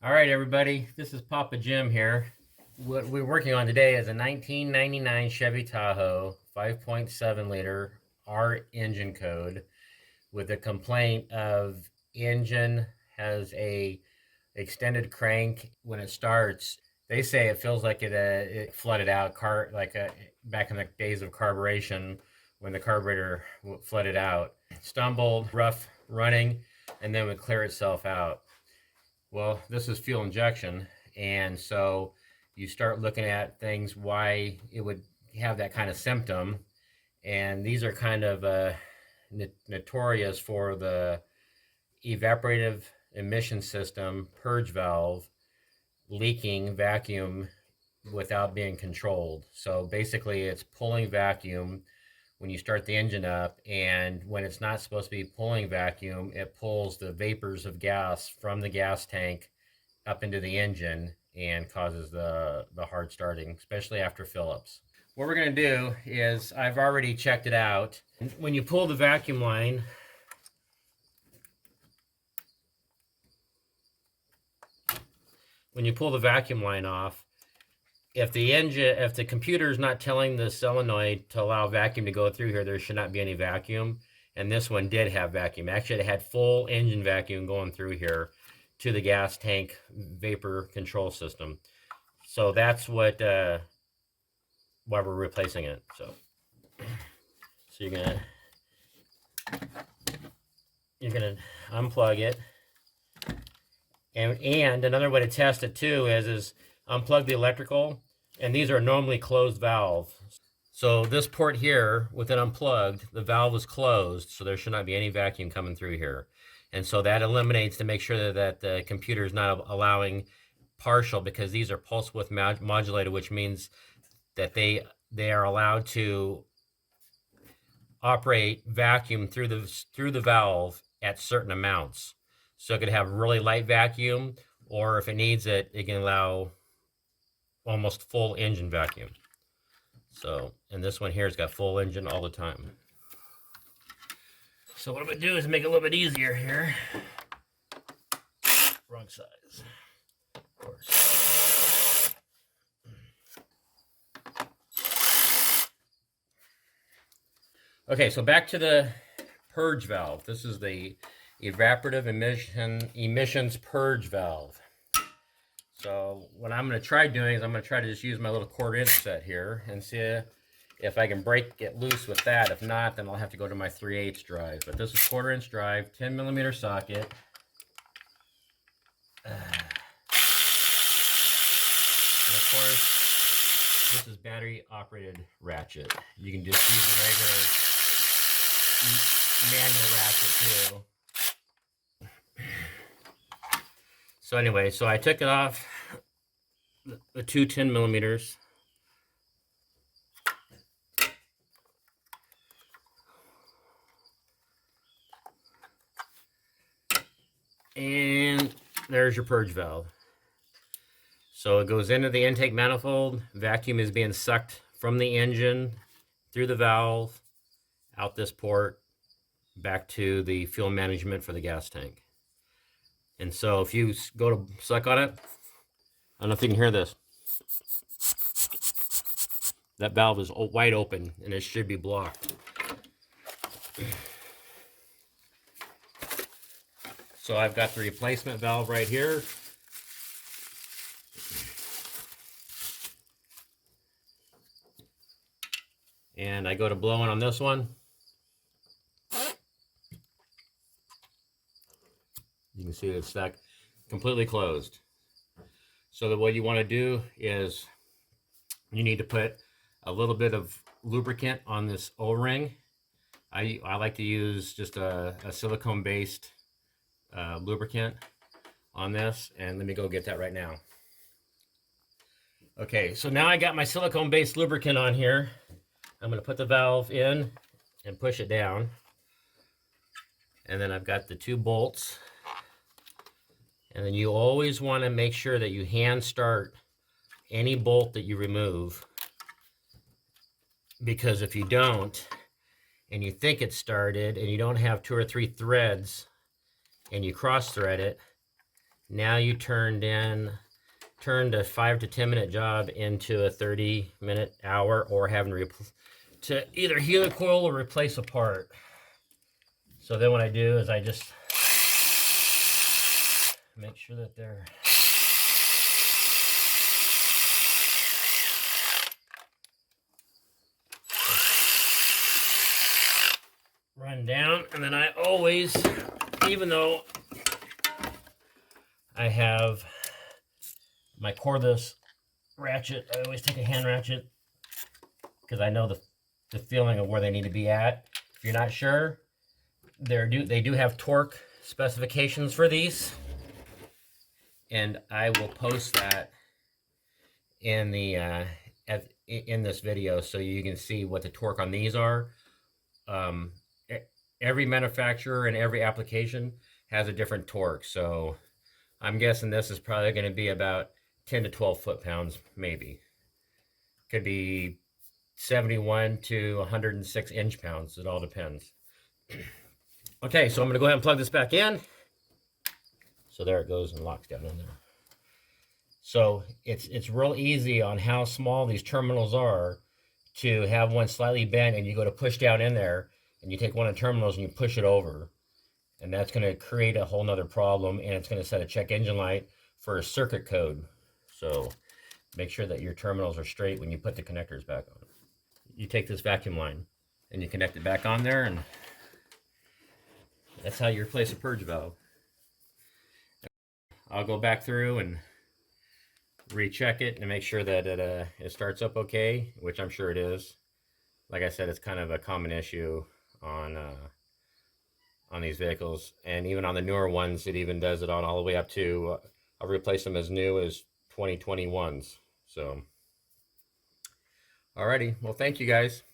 All right, everybody, this is Papa Jim here. What we're working on today is a 1999 Chevy Tahoe 5.7 liter R engine code with a complaint of engine has a extended crank when it starts. They say it feels like it flooded out, back in the days of carburation when the carburetor flooded out. Stumbled, rough running, and then would clear itself out. Well, this is fuel injection, and so you start looking at things why it would have that kind of symptom, and these are kind of notorious for the evaporative emission system purge valve leaking vacuum without being controlled. So basically it's pulling vacuum when you start the engine up, and when it's not supposed to be pulling vacuum, it pulls the vapors of gas from the gas tank up into the engine and causes the hard starting, especially after fill-ups. What we're going to do is, I've already checked it out. When you pull the vacuum line, off, if the computer is not telling the solenoid to allow vacuum to go through here, there should not be any vacuum. And this one did have vacuum. Actually, it had full engine vacuum going through here to the gas tank vapor control system. So that's why we're replacing it. So you're gonna unplug it. And another way to test it too is unplug the electrical, and these are normally closed valve. So this port here, with it unplugged, the valve is closed, so there should not be any vacuum coming through here. And so that eliminates to make sure that the computer is not allowing partial, because these are pulse width modulated, which means that they are allowed to operate vacuum through the valve at certain amounts. So it could have really light vacuum, or if it needs it, it can allow almost full engine vacuum. So, and this one here has got full engine all the time. So what I'm gonna do is make it a little bit easier here. Wrong size, of course. Okay, so back to the purge valve. This is the Evaporative Emissions Purge Valve. So what I'm going to try doing is I'm going to try to just use my little 1/4 inch set here and see if I can break it loose with that. If not, then I'll have to go to my 3/8 drive. But this is 1/4 inch drive, 10mm socket. And of course, this is battery operated ratchet. You can just use a regular manual ratchet too. So anyway, so I took it off the two 10mm. And there's your purge valve. So it goes into the intake manifold. Vacuum is being sucked from the engine through the valve, out this port, back to the fuel management for the gas tank. And so if you go to suck on it, I don't know if you can hear this. That valve is wide open and it should be blocked. So I've got the replacement valve right here. And I go to blowing on this one. You can see it's stuck completely closed. So that what you want to do is you need to put a little bit of lubricant on this O-ring. I like to use just a silicone based lubricant on this, and let me go get that right now. Okay, so now I got my silicone based lubricant on here. I'm going to put the valve in and push it down, and then I've got the 2 bolts. And then you always want to make sure that you hand start any bolt that you remove, because if you don't, and you think it's started, and you don't have 2 or 3 threads, and you cross thread it, Now you turned a 5 to 10 minute job into a 30-minute hour, or having to either heal a coil or replace a part. So then what I do is I just make sure that they're run down, and then I always, even though I have my cordless ratchet, I always take a hand ratchet because I know the feeling of where they need to be at. If you're not sure, they do have torque specifications for these, and I will post that in the in this video so you can see what the torque on these are. Every manufacturer and every application has a different torque, so I'm guessing this is probably going to be about 10 to 12 foot-pounds, maybe. Could be 71 to 106 inch-pounds. It all depends. Okay, so I'm going to go ahead and plug this back in. So there it goes and locks down in there. So it's real easy on how small these terminals are to have one slightly bent, and you go to push down in there, and you take one of the terminals and you push it over. And that's going to create a whole nother problem, and it's going to set a check engine light for a circuit code. So make sure that your terminals are straight when you put the connectors back on. You take this vacuum line and you connect it back on there, and that's how you replace a purge valve. I'll go back through and recheck it and make sure that it starts up okay, which I'm sure it is. Like I said, it's kind of a common issue on these vehicles, and even on the newer ones, it even does it on all the way up to I'll replace them as new as 2021s. So alrighty, well, thank you guys.